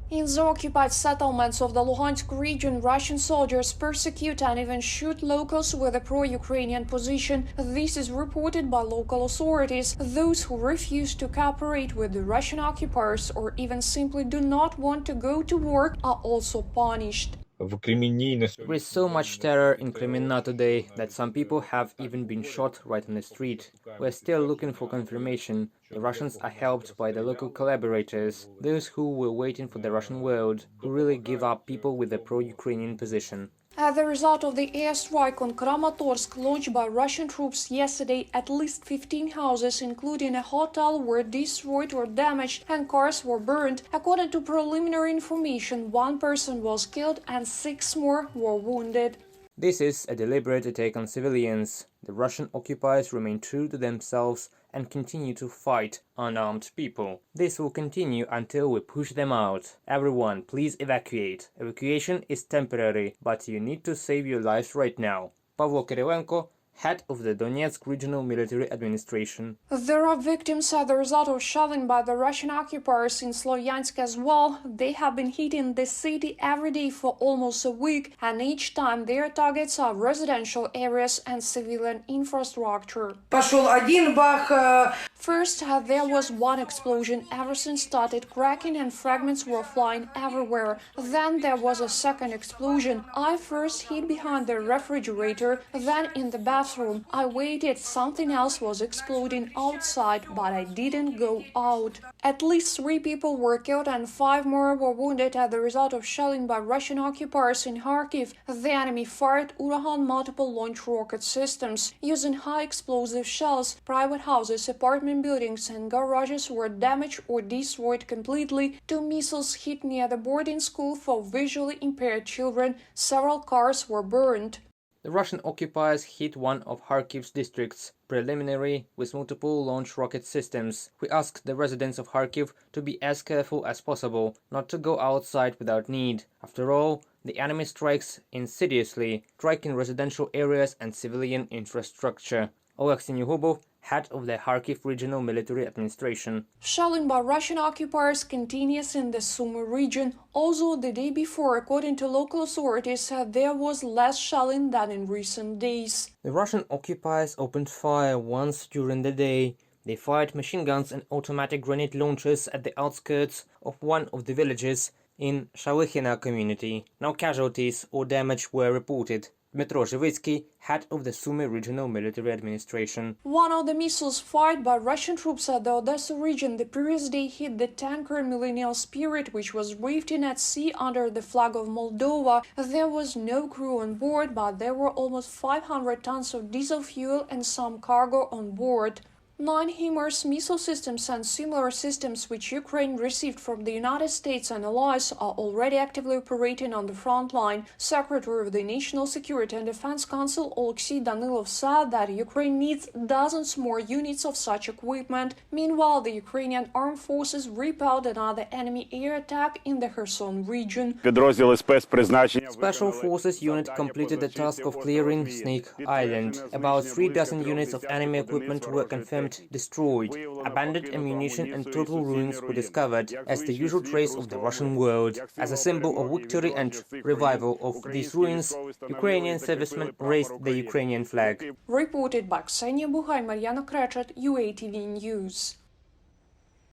In the occupied settlements of the Luhansk region, Russian soldiers persecute and even shoot locals with a pro-Ukrainian position. This is reported by local authorities. Those who refuse to cooperate with the Russian occupiers or even simply do not want to go to work are also punished. There is so much terror in Kremina today that some people have even been shot right on the street. We're still looking for confirmation. The Russians are helped by the local collaborators, those who were waiting for the Russian world, who really give up people with a pro-Ukrainian position. As a result of the airstrike on Kramatorsk launched by Russian troops yesterday, at least 15 houses, including a hotel, were destroyed or damaged and cars were burned. According to preliminary information, 1 person was killed and 6 more were wounded. This is a deliberate attack on civilians. The Russian occupiers remain true to themselves and continue to fight unarmed people. This will continue until we push them out. Everyone, please evacuate. Evacuation is temporary, but you need to save your lives right now. Pavlo Kyrylenko, head of the Donetsk Regional Military Administration. There are victims as a result of shelling by the Russian occupiers in Sloviansk as well. They have been hitting the city every day for almost a week, and each time their targets are residential areas and civilian infrastructure. First, there was one explosion, everything started cracking and fragments were flying everywhere. Then there was a second explosion. I first hid behind the refrigerator, then in the bathroom. I waited, something else was exploding outside, but I didn't go out. At least 3 people were killed and 5 more were wounded as a result of shelling by Russian occupiers in Kharkiv. The enemy fired Uragan multiple launch rocket systems. Using high explosive shells, private houses, apartment buildings and garages were damaged or destroyed completely. 2 missiles hit near the boarding school for visually impaired children. Several cars were burned. The Russian occupiers hit one of Kharkiv's districts, preliminary, with multiple launch rocket systems. We asked the residents of Kharkiv to be as careful as possible, not to go outside without need. After all, the enemy strikes insidiously, striking residential areas and civilian infrastructure. Alexei Nyugubov, head of the Kharkiv Regional Military Administration. Shelling by Russian occupiers continues in the Sumy region. Also, the day before, according to local authorities, there was less shelling than in recent days. The Russian occupiers opened fire once during the day. They fired machine guns and automatic grenade launchers at the outskirts of one of the villages in Shalykhina community. No casualties or damage were reported. Dmitro Zhivitsky, head of the Sumy Regional Military Administration. One of the missiles fired by Russian troops at the Odessa region the previous day hit the tanker Millennial Spirit, which was drifting at sea under the flag of Moldova. There was no crew on board, but there were almost 500 tons of diesel fuel and some cargo on board. 9 HIMARS missile systems and similar systems which Ukraine received from the United States and allies are already actively operating on the front line. Secretary of the National Security and Defense Council Oleksiy Danilov said that Ukraine needs dozens more units of such equipment. Meanwhile, the Ukrainian armed forces repelled another enemy air attack in the Kherson region. Special Forces unit completed the task of clearing Snake Island. About 3 dozen units of enemy equipment were confirmed destroyed. Abandoned ammunition and total ruins were discovered as the usual trace of the Russian world. As a symbol of victory and revival of these ruins, Ukrainian servicemen raised the Ukrainian flag. Reported by Ksenia Buhay, Mariana Krechet, UATV News.